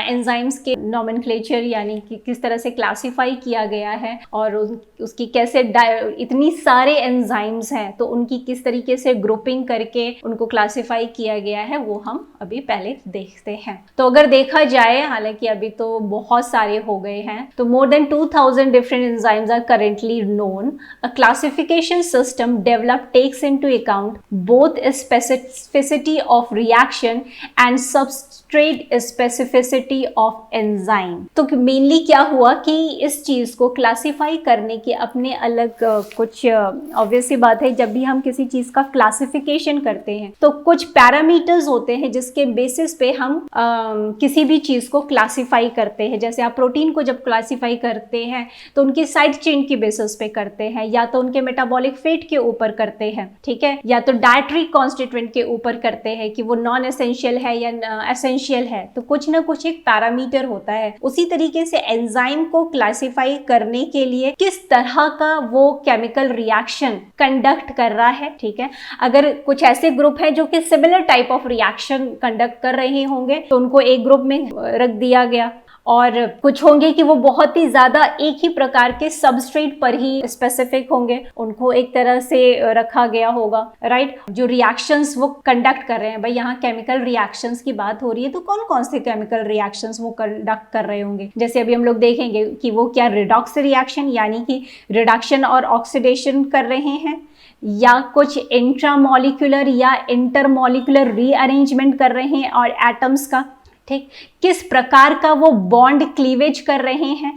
Enzymes के nomenclature यानी कि किस तरह से क्लासिफाई किया गया है और उसकी कैसे इतनी सारे एंजाइम्स हैं तो उनकी किस तरीके से ग्रुपिंग करके उनको क्लासिफाई किया गया है वो हम अभी पहले देखते हैं। तो अगर देखा जाए, हालांकि अभी तो बहुत सारे हो गए हैं, तो more than 2000 different enzymes are currently known. A classification system developed takes into account both specificity of reaction and substrate specificity of enzyme. तो मेनली क्या हुआ कि इस चीज को क्लासिफाई करने के अपने अलग कुछ ऑब्वियस सी बात है, जब भी हम किसी चीज का क्लासिफिकेशन करते हैं तो कुछ पैरामीटर्स होते हैं जिसके बेसिस पे हम किसी भी चीज को क्लासिफाई करते हैं। जैसे आप प्रोटीन को जब क्लासिफाई करते हैं तो उनकी साइड चेन की बेसिस पे करते हैं, या तो उनके मेटाबॉलिक फेट के ऊपर करते हैं, ठीक है, या तो डाइटरी कॉन्स्टिट्यूएंट के ऊपर करते हैं कि वो नॉन एसेंशियल है या एसेंशियल है। तो कुछ ना कुछ एक पैरामीटर होता है। उसी तरीके से एंजाइम को क्लासिफाई करने के लिए किस तरह का वो केमिकल रिएक्शन कंडक्ट कर रहा है, ठीक है। अगर कुछ ऐसे ग्रुप है जो कि similar type of reaction conduct कर रहे होंगे तो उनको एक ग्रुप में रख दिया गया, और कुछ होंगे कि वो बहुत ही ज्यादा एक ही प्रकार के सबस्ट्रेट पर ही स्पेसिफिक होंगे, उनको एक तरह से रखा गया होगा, राइट। जो रिएक्शंस वो कंडक्ट कर रहे हैं, भाई यहाँ केमिकल रिएक्शंस की बात हो रही है तो कौन कौन से केमिकल रिएक्शंस वो कंडक्ट कर रहे होंगे। जैसे अभी हम लोग देखेंगे कि वो क्या रिडॉक्स रिएक्शन यानी कि रिडक्शन और ऑक्सीडेशन कर रहे हैं, या कुछ इंट्रामॉलिक्यूलर या इंटरमॉलिक्यूलर रीअरेंजमेंट कर रहे हैं और एटम्स का, ठीक, किस प्रकार का वो बॉन्ड क्लीवेज कर रहे हैं।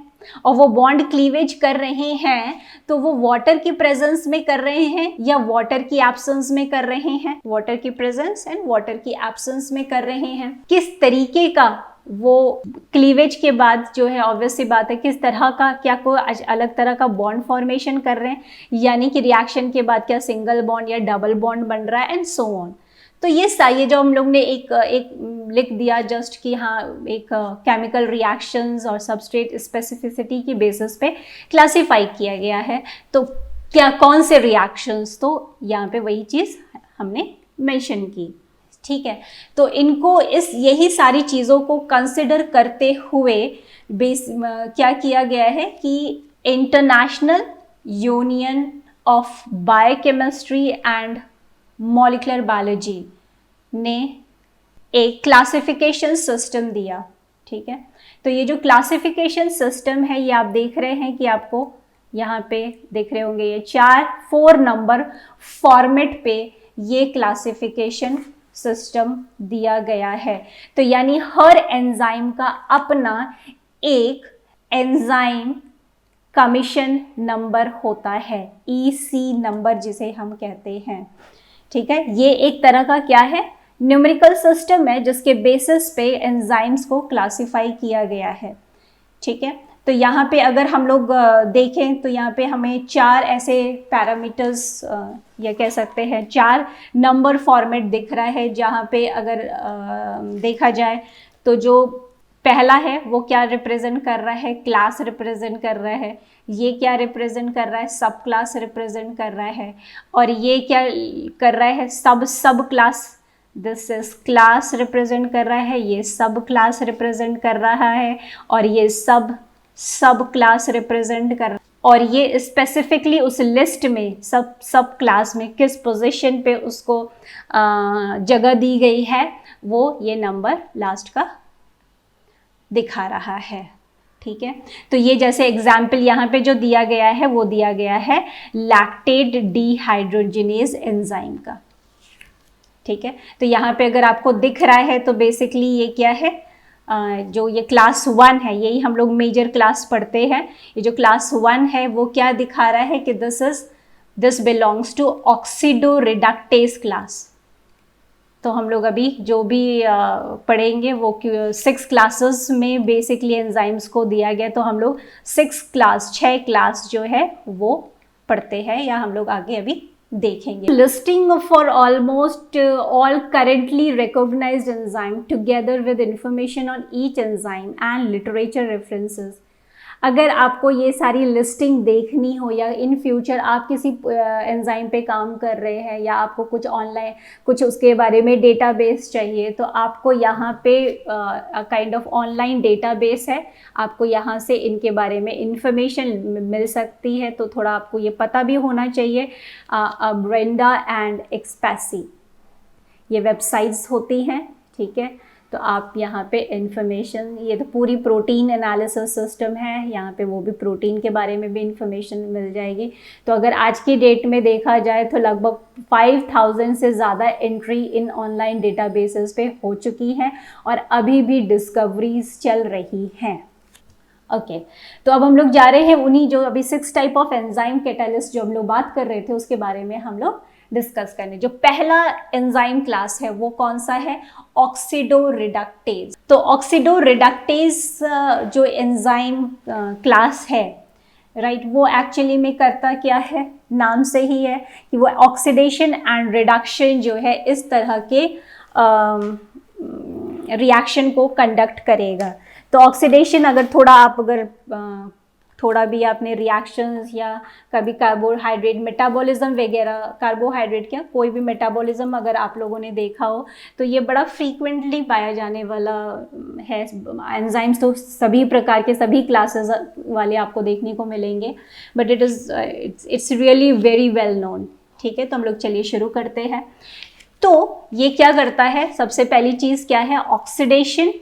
और वो बॉन्ड क्लीवेज कर रहे हैं तो वो वाटर की प्रेजेंस में कर रहे हैं या वाटर की एब्सेंस में कर रहे हैं, वाटर की प्रेजेंस एंड वाटर की एब्सेंस में कर रहे हैं। किस तरीके का वो क्लीवेज के बाद जो है ऑब्वियस सी बात है किस तरह का, क्या कोई अलग तरह का बॉन्ड फॉर्मेशन कर रहे हैं, यानी कि रिएक्शन के बाद क्या सिंगल बॉन्ड या डबल बॉन्ड बन रहा है एंड सो ऑन। तो ये जो हम लोग ने एक लिख दिया जस्ट कि हाँ एक केमिकल रिएक्शंस और सबस्ट्रेट स्पेसिफिसिटी की बेसिस पे क्लासिफाई किया गया है। तो क्या कौन से रिएक्शंस, तो यहाँ पे वही चीज़ हमने मेंशन की, ठीक है। तो इनको यही सारी चीज़ों को कंसिडर करते हुए क्या किया गया है कि international union of biochemistry and molecular biology ने एक क्लासिफिकेशन सिस्टम दिया, ठीक है। तो ये जो क्लासिफिकेशन सिस्टम है ये आप देख रहे हैं कि आपको यहाँ पे देख रहे होंगे ये 4 नंबर फॉर्मेट पे ये क्लासिफिकेशन सिस्टम दिया गया है। तो यानी हर एंजाइम का अपना एक एंजाइम कमीशन नंबर होता है, EC नंबर जिसे हम कहते हैं, ठीक है। ये एक तरह का क्या है, न्यूमेरिकल सिस्टम है जिसके बेसिस पे एंजाइम्स को क्लासिफाई किया गया है, ठीक है। तो यहाँ पे अगर हम लोग देखें तो यहाँ पे हमें 4 ऐसे पैरामीटर्स या कह सकते हैं 4 नंबर फॉर्मेट दिख रहा है, जहाँ पे अगर देखा जाए तो जो पहला है वो क्या रिप्रेजेंट कर रहा है, क्लास रिप्रेजेंट कर रहा है, ये क्या रिप्रेजेंट कर रहा है, सब क्लास रिप्रेजेंट कर रहा है, और ये क्या कर रहा है, सब class, this is class represent कर रहा है, ये सब क्लास रिप्रेजेंट कर रहा है, और ये सब क्लास रिप्रेजेंट कर रहा है, और ये स्पेसिफिकली उस लिस्ट में सब क्लास में किस पोजीशन पे उसको जगह दी गई है वो ये नंबर लास्ट का दिखा रहा है, ठीक है। तो ये जैसे एग्जाम्पल यहाँ पे जो दिया गया है वो दिया गया है लैक्टेट डिहाइड्रोजिनेज एंजाइम का, ठीक है। तो यहाँ पे अगर आपको दिख रहा है तो बेसिकली ये क्या है, जो ये क्लास 1 है, यही हम लोग मेजर क्लास पढ़ते हैं, ये जो क्लास 1 है वो क्या दिखा रहा है कि this belongs to oxidoreductase class. तो हम लोग अभी जो भी पढ़ेंगे वो 6 क्लासेस में बेसिकली एंजाइम्स को दिया गया, तो हम लोग 6 क्लास जो है वो पढ़ते हैं या हम लोग आगे अभी देखेंगे। Listing for almost all currently recognised enzyme together with information on each enzyme and literature references अगर आपको ये सारी लिस्टिंग देखनी हो या इन फ्यूचर आप किसी एंजाइम पे काम कर रहे हैं या आपको कुछ ऑनलाइन कुछ उसके बारे में डेटाबेस चाहिए, तो आपको यहाँ पे काइंड ऑफ ऑनलाइन डेटाबेस है, आपको यहाँ से इनके बारे में इंफॉर्मेशन मिल सकती है। तो थोड़ा आपको ये पता भी होना चाहिए। ब्रेंडा एंड एक्सपैसी ये वेबसाइट्स होती हैं, ठीक है। तो आप यहाँ पे इंफॉर्मेशन, ये तो पूरी प्रोटीन एनालिसिस सिस्टम है, यहाँ पे वो भी प्रोटीन के बारे में भी इंफॉर्मेशन मिल जाएगी। तो अगर आज की डेट में देखा जाए तो लगभग 5000 से ज़्यादा एंट्री इन ऑनलाइन डेटाबेसेस पे हो चुकी हैं और अभी भी डिस्कवरीज चल रही हैं। ओके, तो अब हम लोग जा रहे हैं उन्हीं जो अभी 6 टाइप ऑफ एंजाइम कैटालिस्ट जो हम लोग बात कर रहे थे उसके बारे में हम लोग डिस्कस करने। जो पहला एंजाइम क्लास है वो कौन सा है? ऑक्सीडोरिडक्टेज। तो ऑक्सीडोरिडक्टेज जो एंजाइम क्लास है, राइट, वो एक्चुअली में करता क्या है? नाम से ही है कि वो ऑक्सीडेशन एंड रिडक्शन जो है इस तरह के रिएक्शन को कंडक्ट करेगा। तो ऑक्सीडेशन अगर थोड़ा भी आपने रिएक्शंस या कभी कार्बोहाइड्रेट मेटाबॉलिज्म वगैरह, कार्बोहाइड्रेट क्या कोई भी मेटाबॉलिज्म अगर आप लोगों ने देखा हो तो ये बड़ा फ्रीक्वेंटली पाया जाने वाला है। एंजाइम्स तो सभी प्रकार के सभी क्लासेस वाले आपको देखने को मिलेंगे, but it's really very well known, ठीक है। तो हम लोग चलिए शुरू करते हैं। तो ये क्या करता है? सबसे पहली चीज़ क्या है? ऑक्सीडेशन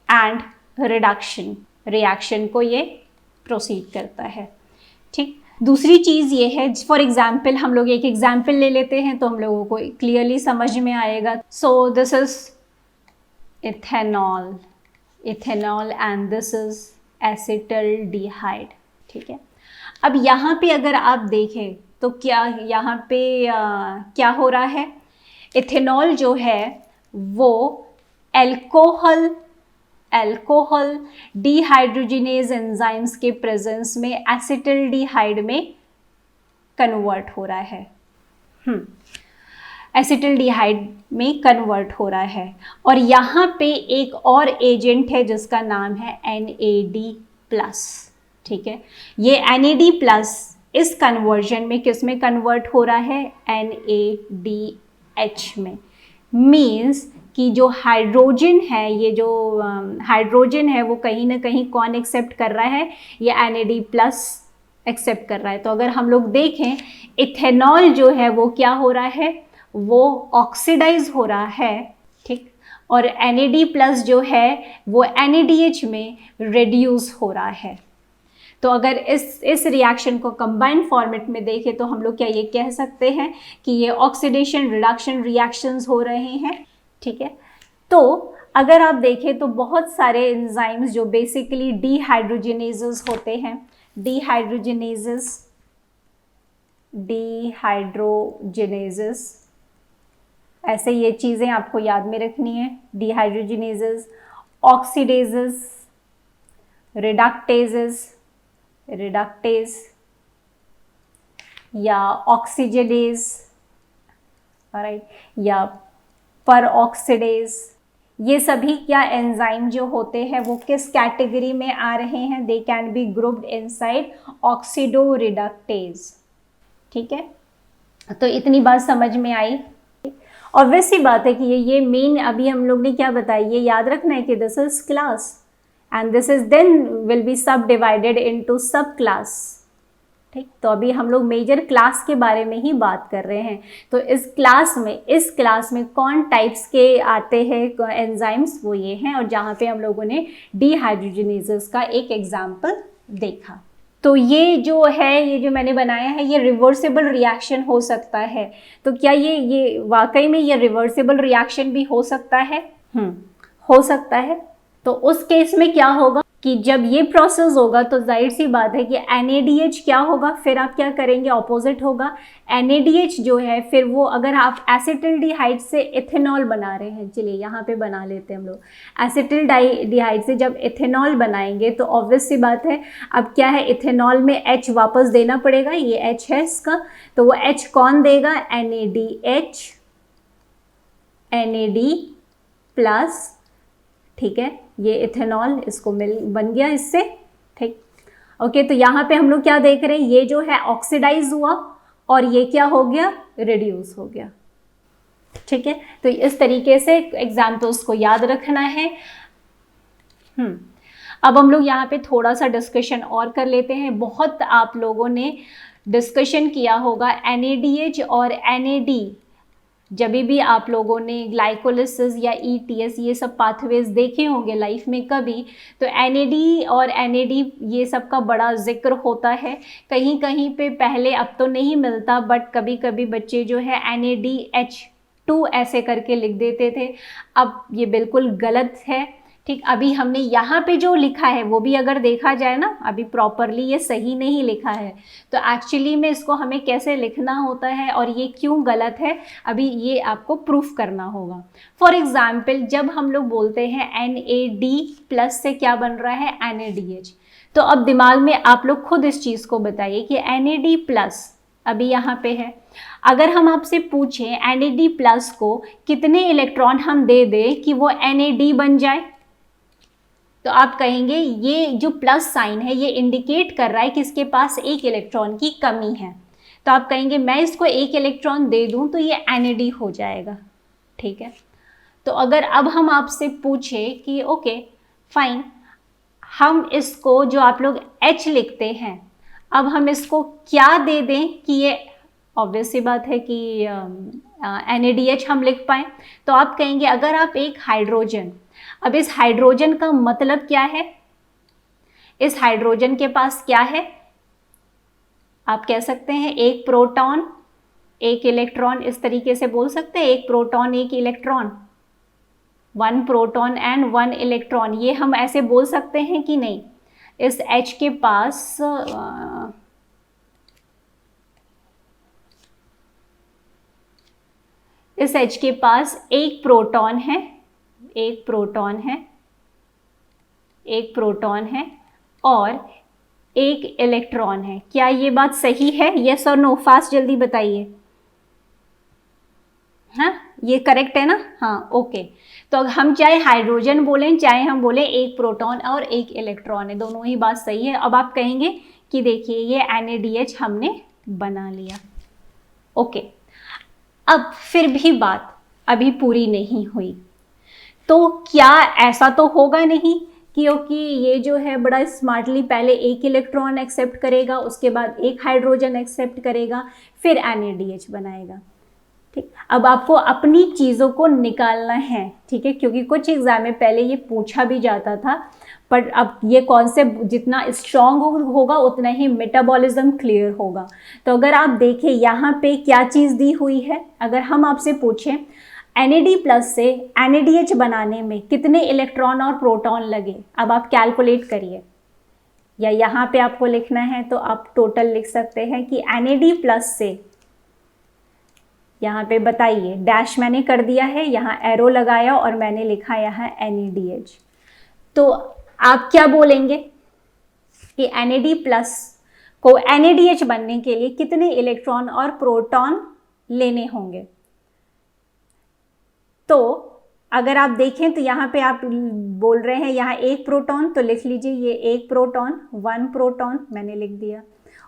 एंड रिडक्शन रिएक्शन को ये प्रोसीड करता है, ठीक। दूसरी चीज़ ये है, फॉर एग्जाम्पल हम लोग एक एग्जाम्पल ले लेते हैं तो हम लोगों को क्लियरली समझ में आएगा। So this is ethanol and this is acetaldehyde, ठीक है। अब यहाँ पे अगर आप देखें तो क्या यहाँ पे क्या हो रहा है? इथेनॉल जो है वो अल्कोहल डिहाइड्रोजिनेज एंजाइम्स के प्रेजेंस में एसिटल्डिहाइड में कन्वर्ट हो रहा है। एसिटल्डिहाइड में कन्वर्ट हो रहा है। और यहाँ पे एक और एजेंट है जिसका नाम है NAD+, ठीक है। ये NAD+ इस कन्वर्जन में किस में कन्वर्ट हो रहा है? NADH में। मीन्स कि जो हाइड्रोजन है, ये जो हाइड्रोजन है वो कहीं ना कहीं कौन एक्सेप्ट कर रहा है? ये NAD+ एक्सेप्ट कर रहा है। तो अगर हम लोग देखें, इथेनॉल जो है वो क्या हो रहा है? वो ऑक्सीडाइज हो रहा है, ठीक। और NAD+ जो है वो NADH में रिड्यूस हो रहा है। तो अगर इस रिएक्शन को कंबाइंड फॉर्मेट में देखें तो हम लोग क्या ये कह सकते हैं कि ये ऑक्सीडेशन रिडक्शन रिएक्शंस हो रहे हैं, ठीक है। तो अगर आप देखें तो बहुत सारे एंजाइम्स जो बेसिकली डिहाइड्रोजिनेजेस होते हैं, डिहाइड्रोजिनेजेस, ऐसे ये चीज़ें आपको याद में रखनी है। डिहाइड्रोजिनेजेस, ऑक्सीडेजेस, रिडक्टेज या ऑक्सीजनेज, राइट, या परऑक्सीडेज, ये सभी क्या एंजाइम जो होते हैं वो किस कैटेगरी में आ रहे हैं? They can be grouped inside oxidoreductase, ठीक है। तो इतनी बात समझ में आई। और वैसी बात है कि ये मेन अभी हम लोग ने क्या बताया, ये याद रखना है कि this is class and this is then will be subdivided into subclass, ठीक। तो अभी हम लोग मेजर क्लास के बारे में ही बात कर रहे हैं। तो इस क्लास में कौन टाइप्स के आते हैं एंजाइम्स, वो ये हैं। और जहाँ पे हम लोगों ने डिहाइड्रोजिनेजेस का एक एग्जाम्पल देखा। तो ये जो है, ये जो मैंने बनाया है, ये रिवर्सिबल रिएक्शन हो सकता है। तो क्या ये वाकई में ये रिवर्सिबल रिएक्शन भी हो सकता है? हो सकता है। तो उस केस में क्या होगा कि जब ये प्रोसेस होगा तो जाहिर सी बात है कि NADH क्या होगा, फिर आप क्या करेंगे? ऑपोजिट होगा। NADH जो है फिर वो, अगर आप एसिटल्डिहाइड से इथेनॉल बना रहे हैं, चलिए यहाँ पे बना लेते हैं हम लोग, एसिटल्डिहाइड से जब इथेनॉल बनाएंगे तो ऑब्वियस सी बात है अब क्या है, इथेनॉल में H वापस देना पड़ेगा, ये H है इसका, तो वो H कौन देगा? NAD+, ठीक है। ये इथेनॉल इसको बन गया इससे, ठीक। ओके, तो यहाँ पे हम लोग क्या देख रहे हैं, ये जो है ऑक्सीडाइज हुआ और ये क्या हो गया, रिड्यूस हो गया। ठीक है, तो इस तरीके से एग्जाम्पल्स को याद रखना है। अब हम लोग यहाँ पे थोड़ा सा डिस्कशन और कर लेते हैं। बहुत आप लोगों ने डिस्कशन किया होगा NADH और NAD, जब भी आप लोगों ने ग्लाइकोलिसिस या ETS ये सब पाथवेज देखे होंगे लाइफ में कभी, तो NAD और NAD ये सब का बड़ा जिक्र होता है कहीं कहीं पे। पहले, अब तो नहीं मिलता, बट कभी कभी बच्चे जो है NADH2 ऐसे करके लिख देते थे। अब ये बिल्कुल गलत है। ठीक, अभी हमने यहाँ पे जो लिखा है वो भी अगर देखा जाए ना, अभी प्रॉपरली ये सही नहीं लिखा है, तो एक्चुअली में इसको हमें कैसे लिखना होता है और ये क्यों गलत है, अभी ये आपको प्रूफ करना होगा। फॉर एग्जाम्पल, जब हम लोग बोलते हैं NAD+ से क्या बन रहा है, NADH, तो अब दिमाग में आप लोग खुद इस चीज़ को बताइए कि NAD+ अभी यहाँ पे है। अगर हम आपसे पूछें NAD+ को कितने इलेक्ट्रॉन हम दे दें कि वो NAD बन जाए, तो आप कहेंगे ये जो प्लस साइन है ये इंडिकेट कर रहा है कि इसके पास एक इलेक्ट्रॉन की कमी है। तो आप कहेंगे मैं इसको एक इलेक्ट्रॉन दे दूं तो ये NAD हो जाएगा। ठीक है, तो अगर अब हम आपसे पूछे कि ओके फाइन, हम इसको जो आप लोग H लिखते हैं, अब हम इसको क्या दे दें कि ये ऑब्वियस सी बात है कि NADH हम लिख पाएँ, तो आप कहेंगे अगर आप एक हाइड्रोजन, अब इस हाइड्रोजन का मतलब क्या है, इस हाइड्रोजन के पास क्या है, आप कह सकते हैं एक प्रोटॉन एक इलेक्ट्रॉन, इस तरीके से बोल सकते हैं, एक प्रोटॉन एक इलेक्ट्रॉन, 1 प्रोटॉन एंड 1 इलेक्ट्रॉन, ये हम ऐसे बोल सकते हैं कि नहीं। इस H के पास इस H के पास एक प्रोटॉन है, एक प्रोटॉन है, एक प्रोटॉन है और एक इलेक्ट्रॉन है। क्या ये बात सही है, यस और नो, फास्ट जल्दी बताइए। हाँ, ये करेक्ट है ना, हाँ ओके। तो हम चाहे हाइड्रोजन बोलें चाहे हम बोले एक प्रोटॉन और एक इलेक्ट्रॉन है, दोनों ही बात सही है। अब आप कहेंगे कि देखिए ये NADH हमने बना लिया। ओके, अब फिर भी बात अभी पूरी नहीं हुई, तो क्या ऐसा तो होगा नहीं क्योंकि ये जो है बड़ा स्मार्टली पहले एक इलेक्ट्रॉन एक्सेप्ट करेगा, उसके बाद एक हाइड्रोजन एक्सेप्ट करेगा, फिर NADH बनाएगा। ठीक, अब आपको अपनी चीज़ों को निकालना है। ठीक है, क्योंकि कुछ एग्जाम में पहले ये पूछा भी जाता था, पर अब ये कॉन्सेप्ट जितना स्ट्रांग होगा उतना ही मेटाबॉलिज्म क्लियर होगा। तो अगर आप देखें यहाँ पे क्या चीज़ दी हुई है, अगर हम आपसे पूछें NAD+ से NADH बनाने में कितने इलेक्ट्रॉन और प्रोटॉन लगे, अब आप कैलकुलेट करिए, या यहाँ पे आपको लिखना है तो आप टोटल लिख सकते हैं कि NAD+ से, यहाँ पे बताइए, डैश मैंने कर दिया है, यहाँ एरो लगाया और मैंने लिखा यहाँ NADH। तो आप क्या बोलेंगे कि NAD+ को NADH बनने के लिए कितने इलेक्ट्रॉन और प्रोटॉन लेने होंगे। तो अगर आप देखें तो यहाँ पे आप बोल रहे हैं यहाँ एक प्रोटॉन, तो लिख लीजिए ये एक प्रोटॉन, 1 प्रोटॉन मैंने लिख दिया,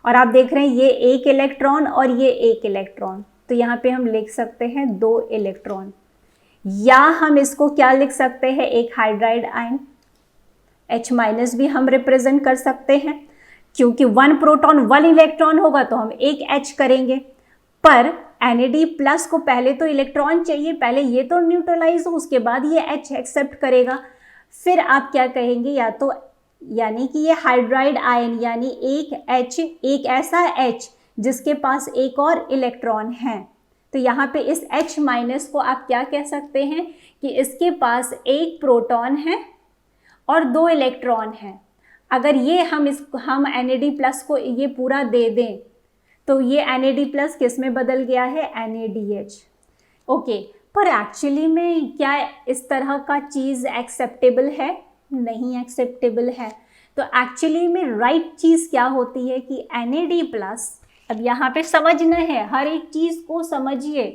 और आप देख रहे हैं ये एक इलेक्ट्रॉन और ये एक इलेक्ट्रॉन, तो यहाँ पे हम लिख सकते हैं 2 इलेक्ट्रॉन, या हम इसको क्या लिख सकते हैं, एक हाइड्राइड आयन, H- भी हम रिप्रेजेंट कर सकते हैं, क्योंकि 1 प्रोटॉन 1 इलेक्ट्रॉन होगा तो हम एक H करेंगे, पर NAD+ को पहले तो इलेक्ट्रॉन चाहिए, पहले ये तो न्यूट्रलाइज हो, उसके बाद ये H एक्सेप्ट करेगा। फिर आप क्या कहेंगे, या तो यानी कि ये हाइड्राइड आयन यानी एक H, एक ऐसा H जिसके पास एक और इलेक्ट्रॉन है, तो यहाँ पे इस H- को आप क्या कह सकते हैं कि इसके पास एक प्रोटॉन है और 2 इलेक्ट्रॉन है। अगर ये हम NAD+ को ये पूरा दे दें तो ये NAD+ किस में बदल गया है, NADH। ओके, पर एक्चुअली में क्या इस तरह का चीज़ एक्सेप्टेबल है, नहीं एक्सेप्टेबल है। तो एक्चुअली में राइट चीज़ क्या होती है कि NAD+, अब यहाँ पे समझना है, हर एक चीज़ को समझिए,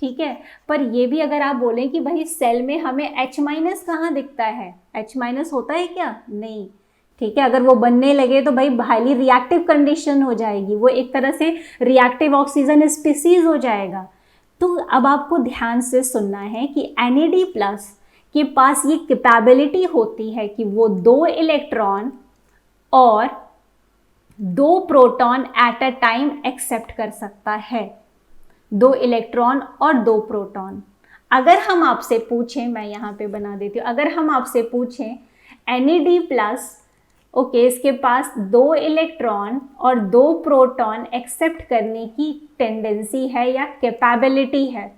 ठीक है। पर ये भी अगर आप बोलें कि भाई सेल में हमें H- कहाँ दिखता है, H- होता है क्या, नहीं, ठीक है, अगर वो बनने लगे तो भाई हाईली रिएक्टिव कंडीशन हो जाएगी, वो एक तरह से रिएक्टिव ऑक्सीजन स्पीसीज हो जाएगा। तो अब आपको ध्यान से सुनना है कि NAD+ के पास ये कैपेबिलिटी होती है कि वो 2 इलेक्ट्रॉन और 2 proton at a time accept कर सकता है, 2 इलेक्ट्रॉन और 2 प्रोटॉन। अगर हम आपसे पूछें, मैं यहाँ पे बना देती हूँ, अगर हम आपसे पूछें NAD+ ओके, इसके पास 2 इलेक्ट्रॉन और 2 प्रोटॉन एक्सेप्ट करने की टेंडेंसी है या कैपेबिलिटी है,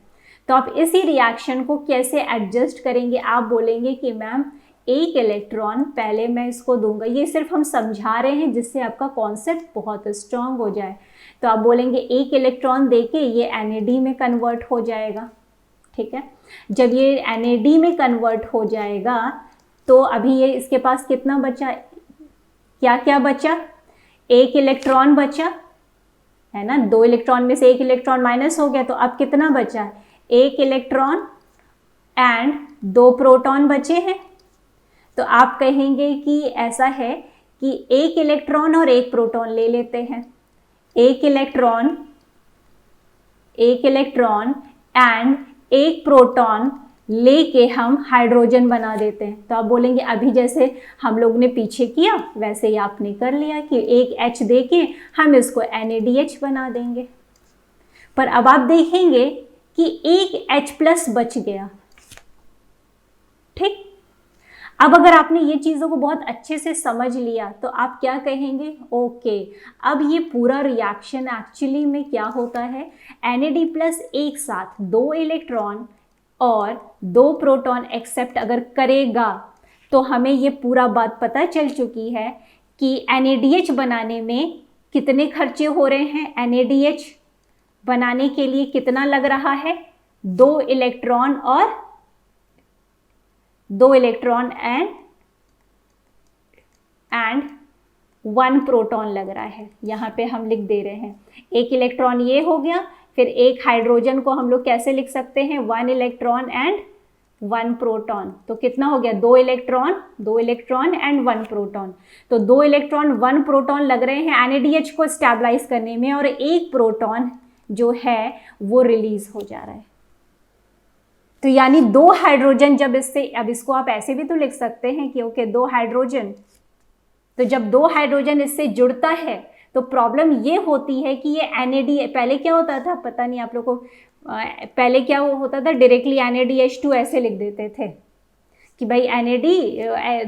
तो आप इसी रिएक्शन को कैसे एडजस्ट करेंगे? आप बोलेंगे कि मैम 1 इलेक्ट्रॉन पहले मैं इसको दूंगा, ये सिर्फ हम समझा रहे हैं जिससे आपका कॉन्सेप्ट बहुत स्ट्रांग हो जाए। तो आप बोलेंगे 1 इलेक्ट्रॉन देके ये NAD में कन्वर्ट हो जाएगा, ठीक है। जब ये NAD में कन्वर्ट हो जाएगा तो अभी ये इसके पास कितना बचा, क्या क्या बचा? 1 इलेक्ट्रॉन बचा है ना, 2 इलेक्ट्रॉन में से 1 इलेक्ट्रॉन माइनस हो गया, तो अब कितना बचा? 1 इलेक्ट्रॉन एंड 2 प्रोटॉन बचे हैं। तो आप कहेंगे कि ऐसा है कि 1 इलेक्ट्रॉन और 1 प्रोटॉन ले लेते हैं, 1 इलेक्ट्रॉन एंड 1 प्रोटॉन लेके हम हाइड्रोजन बना देते हैं। तो आप बोलेंगे अभी जैसे हम लोग ने पीछे किया वैसे ही आपने कर लिया कि 1 H देके हम इसको NADH बना देंगे। पर अब आप देखेंगे कि 1 H+ बच गया, ठीक। अब अगर आपने ये चीज़ों को बहुत अच्छे से समझ लिया तो आप क्या कहेंगे? ओके, अब ये पूरा रिएक्शन एक्चुअली में क्या होता है, NAD+ एक साथ 2 इलेक्ट्रॉन और 2 प्रोटॉन एक्सेप्ट अगर करेगा तो हमें ये पूरा बात पता चल चुकी है कि NADH बनाने में कितने खर्चे हो रहे हैं। NADH बनाने के लिए कितना लग रहा है? 2 इलेक्ट्रॉन और 2 इलेक्ट्रॉन एंड 1 प्रोटॉन लग रहा है। यहाँ पे हम लिख दे रहे हैं 1 इलेक्ट्रॉन ये हो गया, फिर 1 हाइड्रोजन को हम लोग कैसे लिख सकते हैं? 1 इलेक्ट्रॉन एंड 1 प्रोटॉन। तो कितना हो गया? 2 इलेक्ट्रॉन एंड 1 प्रोटॉन। तो 2 इलेक्ट्रॉन 1 प्रोटॉन लग रहे हैं NADH को स्टेबलाइज करने में, और 1 प्रोटॉन जो है वो रिलीज हो जा रहा है। तो यानी 2 हाइड्रोजन जब इससे, अब इसको आप ऐसे भी तो लिख सकते हैं कि ओके 2 हाइड्रोजन, तो जब 2 हाइड्रोजन इससे जुड़ता है तो प्रॉब्लम ये होती है कि ये NAD, पहले क्या होता था पता नहीं आप लोग को, पहले क्या होता था, डायरेक्टली NADH2 ऐसे लिख देते थे कि भाई NAD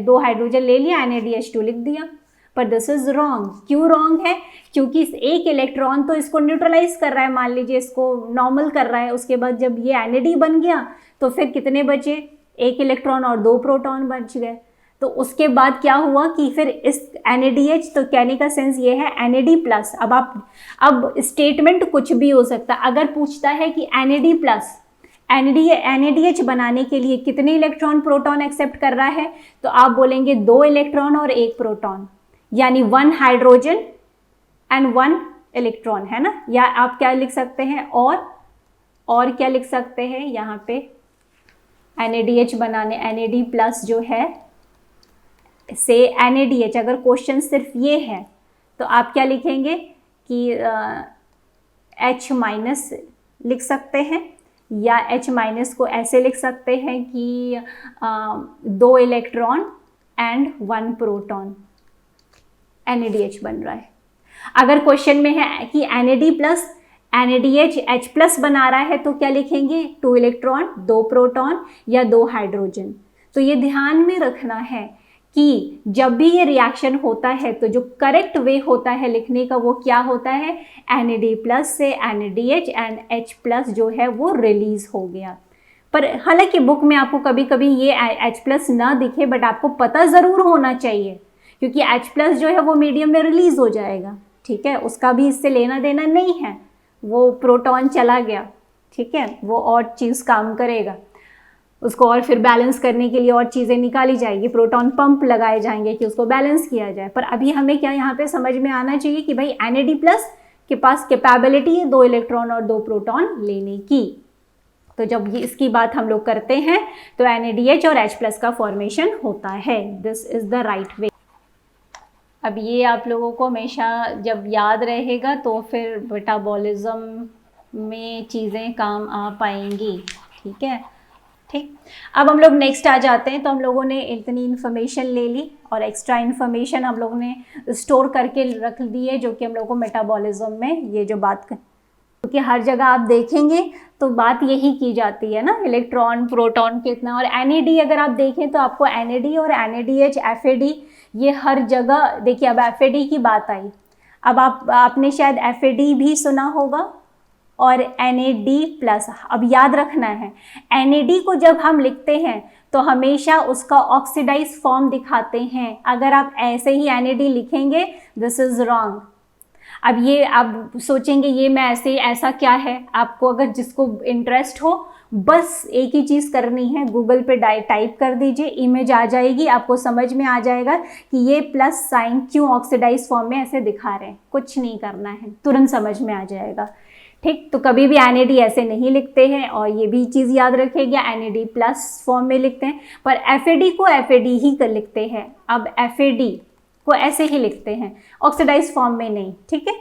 2 हाइड्रोजन ले लिया NADH2 लिख दिया। पर दिस इज रॉन्ग। क्यों रॉन्ग है? क्योंकि 1 इलेक्ट्रॉन तो इसको न्यूट्रलाइज कर रहा है, मान लीजिए इसको नॉर्मल कर रहा है, उसके बाद जब ये NAD बन गया तो फिर कितने बचे? 1 इलेक्ट्रॉन और 2 प्रोटॉन बच गए। तो उसके बाद क्या हुआ कि फिर इस NADH, तो कहने का सेंस ये है NAD+। अब स्टेटमेंट कुछ भी हो सकता है। अगर पूछता है कि NADH बनाने के लिए कितने इलेक्ट्रॉन प्रोटॉन एक्सेप्ट कर रहा है, तो आप बोलेंगे 2 इलेक्ट्रॉन और 1 प्रोटॉन, यानी 1 हाइड्रोजन एंड 1 इलेक्ट्रॉन, है ना। या आप क्या लिख सकते हैं, और क्या लिख सकते हैं यहाँ पे, NADH बनाने, NAD+ जो है से NADH, अगर क्वेश्चन सिर्फ ये है तो आप क्या लिखेंगे कि H- लिख सकते हैं, या H- को ऐसे लिख सकते हैं कि 2 इलेक्ट्रॉन एंड 1 प्रोटॉन, NADH बन रहा है। अगर क्वेश्चन में है कि NAD+ NADH H+ बना रहा है तो क्या लिखेंगे? 2 इलेक्ट्रॉन 2 प्रोटॉन या 2 हाइड्रोजन। तो ये ध्यान में रखना है कि जब भी ये रिएक्शन होता है तो जो करेक्ट वे होता है लिखने का वो क्या होता है, NAD+ से NADH एंड H+ जो है वो रिलीज हो गया। पर हालांकि बुक में आपको कभी कभी ये H+ ना दिखे, बट आपको पता ज़रूर होना चाहिए, क्योंकि H+ जो है वो मीडियम में रिलीज हो जाएगा, ठीक है, उसका भी इससे लेना देना नहीं है, वो प्रोटॉन चला गया, ठीक है, वो और चीज़ काम करेगा, उसको और फिर बैलेंस करने के लिए और चीज़ें निकाली जाएगी, प्रोटॉन पंप लगाए जाएंगे कि उसको बैलेंस किया जाए। पर अभी हमें क्या यहाँ पे समझ में आना चाहिए कि भाई NAD+ के पास कैपेबिलिटी है 2 इलेक्ट्रॉन और 2 प्रोटॉन लेने की। तो जब ये इसकी बात हम लोग करते हैं तो NADH और H+ का फॉर्मेशन होता है। This is the right way. अब ये आप लोगों को हमेशा जब याद रहेगा तो फिर मेटाबॉलिज्म में चीज़ें काम आ पाएंगी। ठीक है, ठीक। अब हम लोग नेक्स्ट आ जाते हैं। तो हम लोगों ने इतनी इन्फॉर्मेशन ले ली और एक्स्ट्रा इन्फॉर्मेशन हम लोगों ने स्टोर करके रख दी है, जो कि हम लोग को मेटाबॉलिज्म में ये जो बात क्योंकि हर जगह आप देखेंगे तो बात यही की जाती है ना, इलेक्ट्रॉन प्रोटॉन कितना। और NAD अगर आप देखें तो आपको NAD और NADH FAD ये हर जगह देखिए। अब FAD की बात आई, अब आपने शायद FAD भी सुना होगा और NAD+। अब याद रखना है, NAD को जब हम लिखते हैं तो हमेशा उसका ऑक्सीडाइज फॉर्म दिखाते हैं। अगर आप ऐसे ही NAD लिखेंगे, दिस इज रॉन्ग। अब ये आप सोचेंगे ये मैं ऐसा क्या है। आपको अगर जिसको इंटरेस्ट हो, बस एक ही चीज़ करनी है, गूगल पे टाइप कर दीजिए, इमेज आ जाएगी, आपको समझ में आ जाएगा कि ये प्लस साइन क्यों ऑक्सीडाइज फॉर्म में ऐसे दिखा रहे हैं। कुछ नहीं करना है, तुरंत समझ में आ जाएगा। ठीक, तो कभी भी NAD ऐसे नहीं लिखते हैं, और ये भी चीज़ याद रखिएगा, NAD+ फॉर्म में लिखते हैं, पर FAD को FAD ही कर लिखते हैं। अब FAD को ऐसे ही लिखते हैं, ऑक्सीडाइज फॉर्म में नहीं। ठीक है,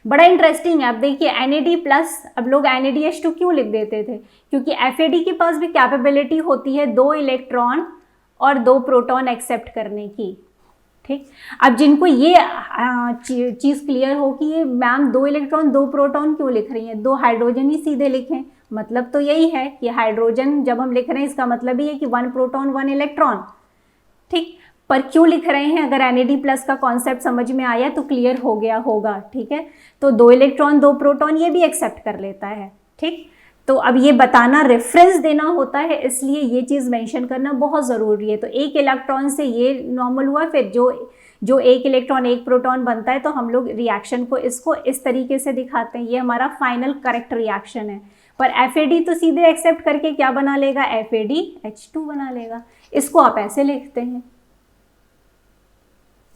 बड़ा इंटरेस्टिंग है। अब देखिए NAD+, अब लोग NADH2 क्यों लिख देते थे, क्योंकि FAD के पास भी कैपेबिलिटी होती है 2 इलेक्ट्रॉन और 2 प्रोटॉन एक्सेप्ट करने की। ठीक, अब जिनको ये चीज़ क्लियर हो कि ये मैम 2 इलेक्ट्रॉन 2 प्रोटॉन क्यों लिख रही हैं, 2 हाइड्रोजन ही सीधे लिखें। मतलब तो यही है कि हाइड्रोजन जब हम लिख रहे हैं इसका मतलब ही है कि 1 प्रोटॉन 1 इलेक्ट्रॉन। ठीक, पर क्यों लिख रहे हैं, अगर NAD+ का कॉन्सेप्ट समझ में आया तो क्लियर हो गया होगा। ठीक है, तो 2 इलेक्ट्रॉन 2 प्रोटॉन ये भी एक्सेप्ट कर लेता है। ठीक, तो अब ये बताना, रेफरेंस देना होता है, इसलिए ये चीज़ मेंशन करना बहुत ज़रूरी है। तो 1 इलेक्ट्रॉन से ये नॉर्मल हुआ, फिर जो 1 इलेक्ट्रॉन 1 प्रोटॉन बनता है, तो हम लोग रिएक्शन को इसको इस तरीके से दिखाते हैं। ये हमारा फाइनल करेक्ट रिएक्शन है। पर FAD तो सीधे एक्सेप्ट करके क्या बना लेगा, FADH2 बना लेगा। इसको आप ऐसे लिखते हैं।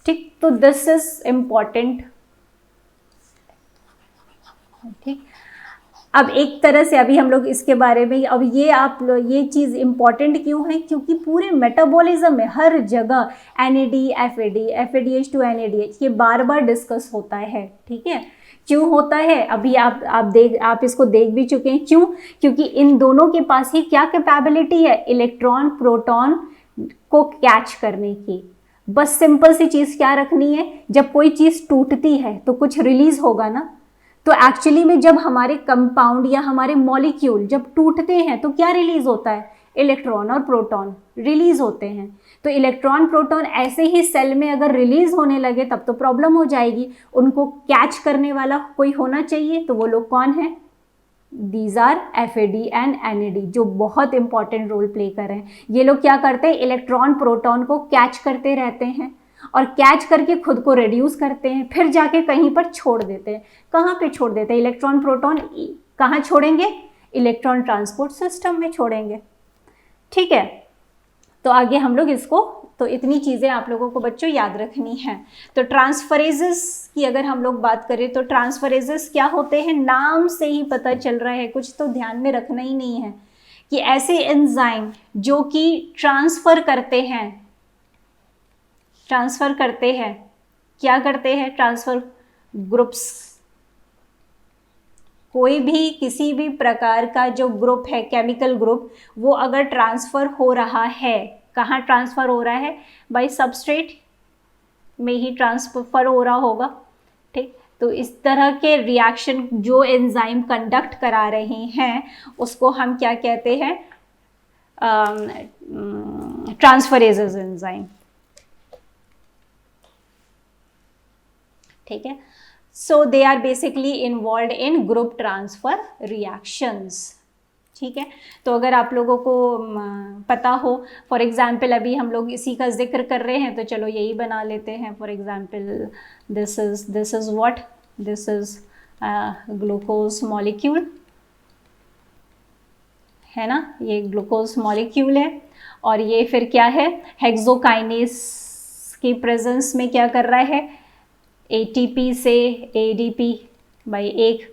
ठीक, तो दिस इज इम्पॉर्टेंट। ठीक, अब एक तरह से अभी हम लोग इसके बारे में, अब ये चीज़ इम्पॉर्टेंट क्यों है, क्योंकि पूरे मेटाबॉलिज्म में हर जगह NAD FAD FADH2 NADH ये बार बार डिस्कस होता है। ठीक है, क्यों होता है, अभी आप इसको देख भी चुके हैं। क्यों, क्योंकि इन दोनों के पास ही क्या कैपेबिलिटी है, इलेक्ट्रॉन प्रोटॉन को कैच करने की। बस सिंपल सी चीज़ क्या रखनी है, जब कोई चीज़ टूटती है तो कुछ रिलीज होगा ना। तो एक्चुअली में जब हमारे कंपाउंड या हमारे मॉलिक्यूल जब टूटते हैं तो क्या रिलीज होता है, इलेक्ट्रॉन और प्रोटॉन रिलीज होते हैं। तो इलेक्ट्रॉन प्रोटॉन ऐसे ही सेल में अगर रिलीज होने लगे तब तो प्रॉब्लम हो जाएगी। उनको कैच करने वाला कोई होना चाहिए, तो वो लोग कौन है, these are FAD and NAD, जो बहुत इंपॉर्टेंट रोल प्ले कर रहे हैं। ये लोग क्या करते हैं, इलेक्ट्रॉन प्रोटॉन को कैच करते रहते हैं और कैच करके खुद को रिड्यूस करते हैं, फिर जाके कहीं पर छोड़ देते हैं। कहाँ पे छोड़ देते हैं, इलेक्ट्रॉन प्रोटॉन कहाँ छोड़ेंगे, इलेक्ट्रॉन ट्रांसपोर्ट सिस्टम में छोड़ेंगे। ठीक है, तो आगे हम लोग इसको, तो इतनी चीज़ें आप लोगों को बच्चों याद रखनी है। तो ट्रांसफरेजेस की अगर हम लोग बात करें तो ट्रांसफरेजेस क्या होते हैं, नाम से ही पता चल रहा है, कुछ तो ध्यान में रखना ही नहीं है, कि ऐसे एंजाइम जो कि ट्रांसफ़र करते हैं क्या करते हैं, ट्रांसफ़र ग्रुप्स। कोई भी किसी भी प्रकार का जो ग्रुप है, केमिकल ग्रुप, वो अगर ट्रांसफ़र हो रहा है, कहाँ ट्रांसफ़र हो रहा है, बाय सबस्ट्रेट में ही ट्रांसफ़र हो रहा होगा। ठीक, तो इस तरह के रिएक्शन जो एंजाइम कंडक्ट करा रहे हैं उसको हम क्या कहते हैं, ट्रांसफरेजेस एंजाइम। ठीक है, so they are basically involved in group transfer reactions. ठीक है, तो अगर आप लोगों को पता हो, फॉर एग्जांपल अभी हम लोग इसी का जिक्र कर रहे हैं तो चलो यही बना लेते हैं। For example this is what, this is glucose molecule है ना, ये ग्लूकोज मॉलिक्यूल है। और ये फिर क्या है, हेक्सोकाइनेस की प्रेजेंस में क्या कर रहा है, ATP से ADP बाई एक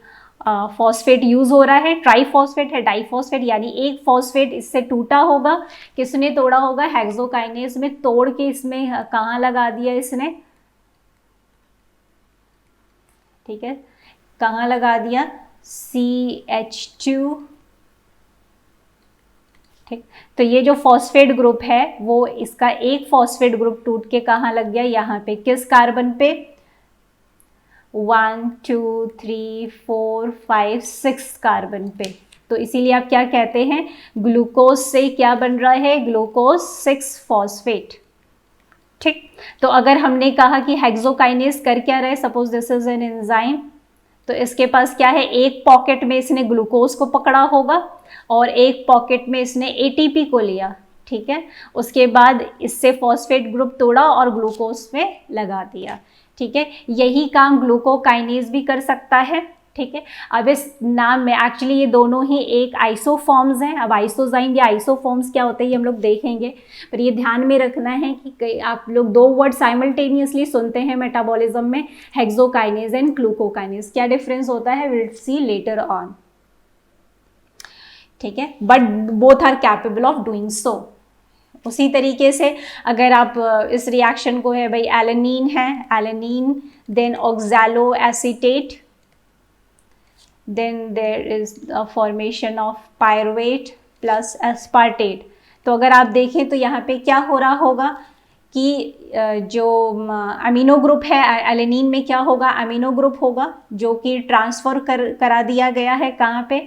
फॉस्फेट यूज़ हो रहा है, ट्राईफॉस्फेट है, डाईफॉस्फेट, यानी एक फॉस्फेट इससे टूटा होगा। किसने तोड़ा होगा, हेक्सोकाइनेस में तोड़ के इसमें कहाँ लगा दिया इसने, ठीक है, कहाँ लगा दिया, CH2, ठीक। तो ये जो फॉस्फेट ग्रुप है वो इसका एक फॉस्फेट ग्रुप टूट के कहाँ लग गया, यहाँ पे, किस कार्बन पे, 1 2 3 4 5 6 कार्बन पे। तो इसीलिए आप क्या कहते हैं, ग्लूकोज से क्या बन रहा है, ग्लूकोज 6 फॉस्फेट, ठीक। तो अगर हमने कहा कि हेक्सोकाइनेज कर क्या रहे, suppose this is an enzyme, तो इसके पास क्या है, एक पॉकेट में इसने ग्लूकोज को पकड़ा होगा और एक पॉकेट में इसने एटीपी को लिया, ठीक है। उसके बाद इससे फॉस्फेट ग्रुप तोड़ा और ग्लूकोज में लगा दिया, ठीक है। यही काम ग्लूकोकाइनेज भी कर सकता है, ठीक है। अब इस नाम में एक्चुअली ये दोनों ही एक आइसोफॉर्म्स हैं। अब आइसोजाइम या आइसोफॉर्म्स क्या होते हैं ये हम लोग देखेंगे, पर ये ध्यान में रखना है कि आप लोग दो वर्ड साइमल्टेनियसली सुनते हैं मेटाबॉलिज्म में, हेक्सोकाइनेज एंड ग्लूकोकाइनेज। क्या डिफरेंस होता है, विल सी लेटर ऑन, ठीक है, but both are capable of doing so. उसी तरीके से अगर आप इस रिएक्शन को है भाई, एलेनीन है, alanine, then oxaloacetate, then there is a formation of pyruvate plus aspartate। तो अगर आप देखें तो यहाँ पे क्या हो रहा होगा कि जो अमीनो ग्रुप है एलेनीन में क्या होगा, अमीनो ग्रुप होगा जो कि ट्रांसफर करा दिया गया है कहाँ पे,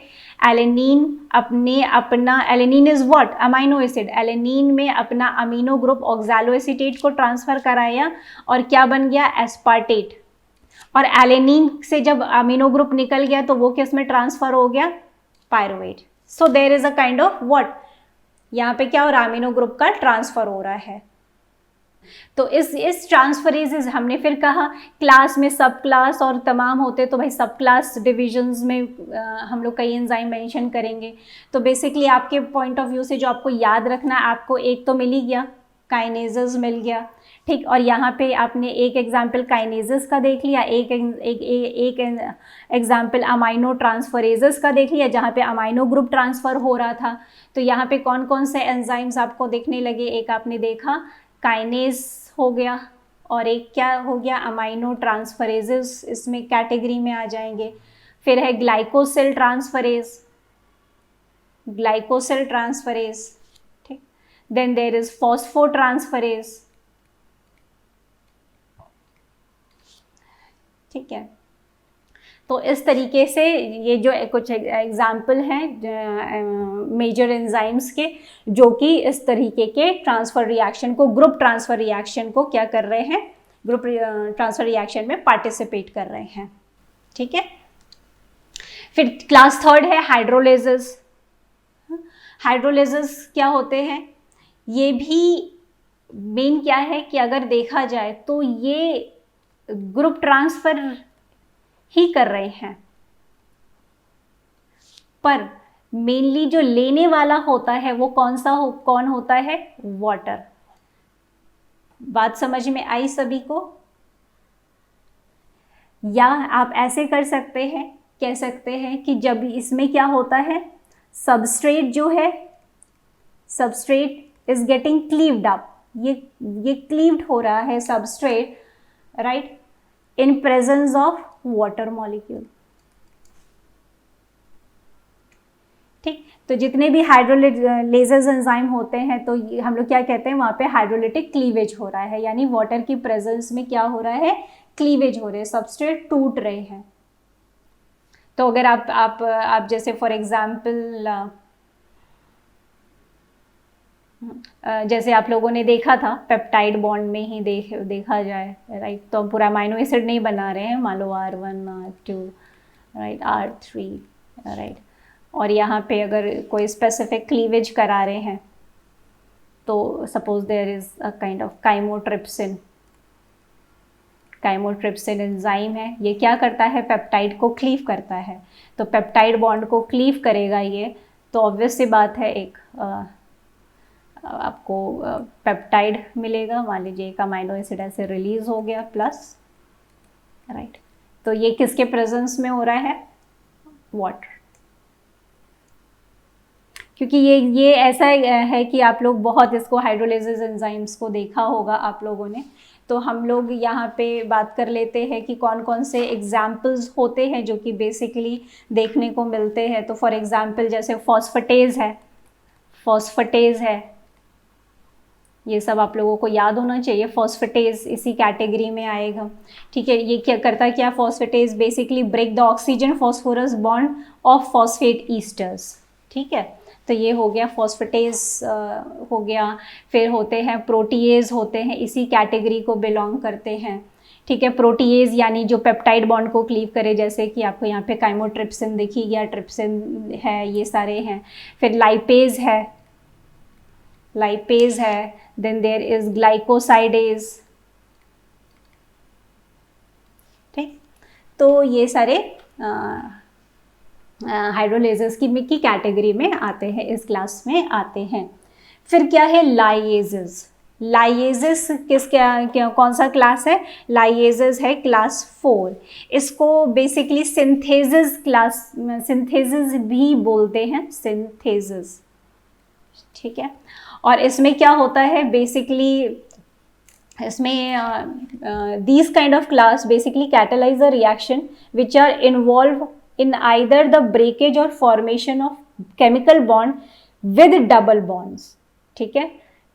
एलेनीन अपने अपना, alanine is what, amino acid, alanine में अपना अमीनो ग्रुप ऑक्सैलो एसीटेट को ट्रांसफर कराया और क्या बन गया, एस्पार्टेट। और एलेनीन से जब अमीनो ग्रुप निकल गया तो वो किस में ट्रांसफर हो गया, pyruvate. So there is a kind of what, यहाँ पे क्या हो रहा है, अमीनो ग्रुप का ट्रांसफर हो रहा है। तो इस ट्रांसफरेजेस हमने फिर कहा क्लास में सब क्लास और तमाम होते, तो भाई सब क्लास डिविजन्स में हम लोग कई एंजाइम मेंशन करेंगे। तो बेसिकली आपके पॉइंट ऑफ व्यू से जो आपको याद रखना है, आपको एक तो मिल ही गया, काइनेजेस मिल गया, ठीक। और यहाँ पे आपने एक एग्जाम्पल काइनेजेस का देख लिया, एक एग्जाम्पल अमाइनो ट्रांसफरेजेस का देख लिया जहाँ पे अमाइनो ग्रुप ट्रांसफ़र हो रहा था। तो यहाँ पे कौन कौन से एंजाइम्स आपको देखने लगे, एक आपने देखा काइनेज हो गया और एक क्या हो गया, अमाइनो ट्रांसफरेजेस इसमें कैटेगरी में आ जाएंगे। फिर है ग्लाइकोसिल ट्रांसफरेज, ग्लाइकोसिल ट्रांसफरेज, ठीक। देन देयर इज फॉस्फोट्रांसफरेज, ठीक है। तो इस तरीके से ये जो कुछ एग्जाम्पल हैं मेजर एंजाइम्स के जो कि इस तरीके के ट्रांसफ़र रिएक्शन को, ग्रुप ट्रांसफ़र रिएक्शन को क्या कर रहे हैं, ग्रुप ट्रांसफ़र रिएक्शन में पार्टिसिपेट कर रहे हैं, ठीक है। फिर क्लास थर्ड है हाइड्रोलेजेस। हाइड्रोलेजेस क्या होते हैं, ये भी मेन क्या है कि अगर देखा जाए तो ये ग्रुप ट्रांसफर ही कर रहे हैं, पर मेनली जो लेने वाला होता है वो कौन होता है, वाटर। बात समझ में आई सभी को? या आप ऐसे कर सकते हैं, कह सकते हैं कि जब इसमें क्या होता है, सबस्ट्रेट जो है, substrate is getting cleaved up, ये क्लीव्ड हो रहा है substrate, right, in presence of water molecule, ठीक। तो जितने भी हाइड्रोलेजेस एंजाइम होते हैं तो हम लोग क्या कहते हैं, वहाँ पे हाइड्रोलिटिक क्लीवेज हो रहा है, यानी वाटर की प्रेजेंस में क्या हो रहा है, क्लीवेज हो रहे हैं, सबस्ट्रेट टूट रहे हैं। तो अगर आप जैसे फॉर एग्जांपल जैसे आप लोगों ने देखा था पेप्टाइड बॉन्ड में ही देखा जाए, राइट, तो हम पूरा अमाइनो एसिड नहीं बना रहे हैं, मान लो R1 R2, right, R3, right, और यहाँ पे अगर कोई स्पेसिफिक क्लीवेज करा रहे हैं तो suppose there is a kind of chymotrypsin, chymotrypsin enzyme है, ये क्या करता है, पेप्टाइड को क्लीव करता है। तो पेप्टाइड बॉन्ड को क्लीव करेगा ये, तो ऑब्वियस सी बात है एक आपको पेप्टाइड मिलेगा, मान लीजिए एक अमाइनो एसिड ऐसे रिलीज हो गया प्लस, राइट। तो ये किसके प्रेजेंस में हो रहा है, वाटर। क्योंकि ये ऐसा है कि आप लोग बहुत इसको हाइड्रोलेजेस एंजाइम्स को देखा होगा आप लोगों ने, तो हम लोग यहाँ पे बात कर लेते हैं कि कौन कौन से एग्जाम्पल्स होते हैं जो कि बेसिकली देखने को मिलते हैं। तो फॉर एग्जाम्पल जैसे फॉस्फेटेज है, फॉस्फेटेज है, ये सब आप लोगों को याद होना चाहिए। फॉस्फेटेज इसी कैटेगरी में आएगा, ठीक है। ये क्या करता है, क्या phosphatase basically break the oxygen phosphorus bond of phosphate esters, ठीक है। तो ये हो गया फॉस्फेटेज हो गया। फिर होते हैं प्रोटीएज, होते हैं इसी कैटेगरी को बिलोंग करते हैं, ठीक है। प्रोटीएज यानी जो पेप्टाइड बॉन्ड को क्लीव करे, जैसे कि आपको यहाँ पे काइमोट्रिप्सिन देखी गया, ट्रिप्सिन है, ये सारे हैं। फिर लाइपेज है, लाइपेज है, देन देयर इज ग्लाइकोसाइडेज, ठीक। तो ये सारे हाइड्रोलेजेस की कैटेगरी में आते हैं, इस क्लास में आते हैं। फिर क्या है, लाइएजेस। लाइएजेस क्या कौन सा क्लास है, लाइएजेस है क्लास 4। इसको बेसिकली सिंथेसिस क्लास, सिंथेसिस भी बोलते हैं, सिंथेसिस, ठीक है। और इसमें क्या होता है बेसिकली, इसमें these kind of class basically catalyze a reaction which are involved in either the breakage or formation of chemical bond with double bonds, ठीक है,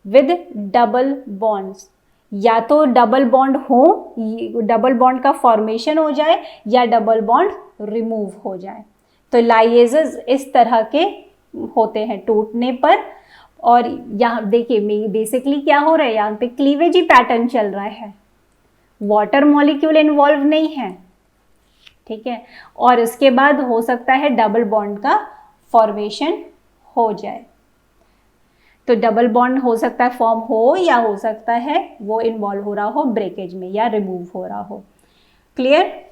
with double bonds। या तो डबल बॉन्ड हो, डबल बॉन्ड का formation हो जाए, या double bond remove हो जाए। तो लाइएजेस इस तरह के होते हैं टूटने पर। और यहाँ देखिए बेसिकली क्या हो रहा है, यहाँ पे क्लीवेज ही पैटर्न चल रहा है, वाटर मॉलिक्यूल इन्वॉल्व नहीं है, ठीक है। और इसके बाद हो सकता है डबल बॉन्ड का फॉर्मेशन हो जाए। तो डबल बॉन्ड हो सकता है फॉर्म हो, या हो सकता है वो इन्वॉल्व हो रहा हो ब्रेकेज में, या रिमूव हो रहा हो। क्लियर।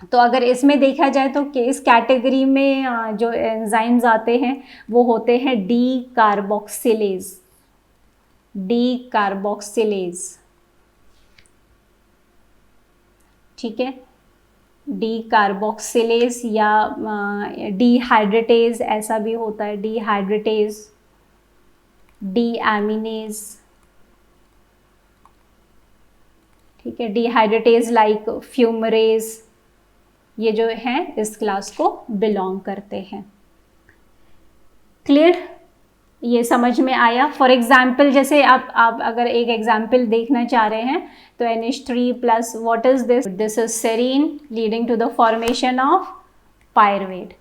तो अगर इसमें देखा जाए तो इस कैटेगरी में जो एंजाइम्स आते हैं वो होते हैं डी कार्बोक्सिलेज, डी कार्बोक्सिलेज, ठीक है, डी कार्बोक्सिलेज, या डीहाइड्रेटेज ऐसा भी होता है, डीहाइड्रेटेज, डी एमिनेज, ठीक है, डीहाइड्रेटेज लाइक फ्यूमरेज, ये जो हैं इस क्लास को बिलोंग करते हैं। क्लियर, ये समझ में आया। फॉर एग्जाम्पल जैसे आप अगर एक एग्जाम्पल देखना चाह रहे हैं तो NH3 plus, what is this, this is serine leading to the formation of pyruvate,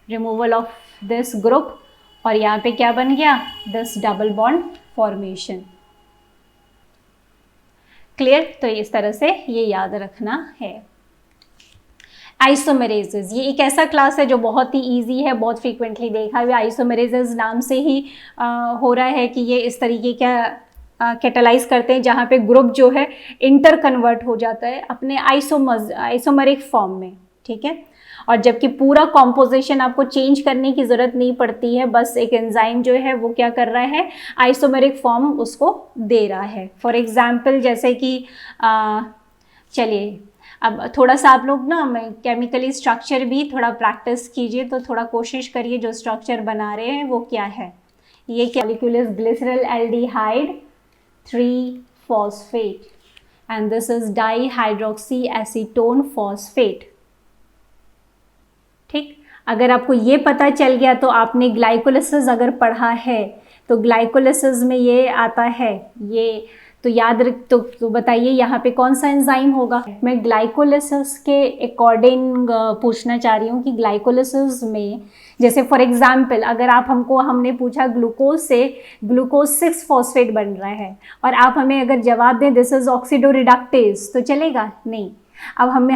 removal of this group, और यहाँ पे क्या बन गया, this double bond formation. Clear. तो इस तरह से ये याद रखना है। आइसोमेरेजेस, ये एक ऐसा क्लास है जो बहुत ही इजी है, बहुत फ्रीक्वेंटली देखा हुआ। आइसोमेरेजेस नाम से ही हो रहा है कि ये इस तरीके का कैटेलाइज करते हैं जहाँ पे ग्रुप जो है इंटर कन्वर्ट हो जाता है अपने आइसोमरिक फॉर्म में, ठीक है। और जबकि पूरा कॉम्पोजिशन आपको चेंज करने की ज़रूरत नहीं पड़ती है, बस एक एंजाइम जो है वो क्या कर रहा है, आइसोमेरिक फॉर्म उसको दे रहा है। फॉर एग्जांपल जैसे कि चलिए अब थोड़ा सा आप लोग ना केमिकली स्ट्रक्चर भी थोड़ा प्रैक्टिस कीजिए, तो थोड़ा कोशिश करिए जो स्ट्रक्चर बना रहे हैं वो क्या है। ये क्या, molecule is glycerol aldehyde 3 phosphate and this is dihydroxy acetone phosphate, ठीक। अगर आपको ये पता चल गया तो आपने ग्लाइकोलिसिस अगर पढ़ा है तो ग्लाइकोलिसिस में ये आता है, ये तो याद रख, तो बताइए यहाँ पे कौन सा एंजाइम होगा। मैं ग्लाइकोलिसिस के अकॉर्डिंग पूछना चाह रही हूँ कि ग्लाइकोलिसिस में जैसे फॉर एग्जांपल अगर हमने पूछा ग्लूकोज से ग्लूकोज 6 फॉस्फेट बन रहा है और आप हमें अगर जवाब दें दिस इज ऑक्सीडोरिडक्टेज, तो चलेगा नहीं। अब हम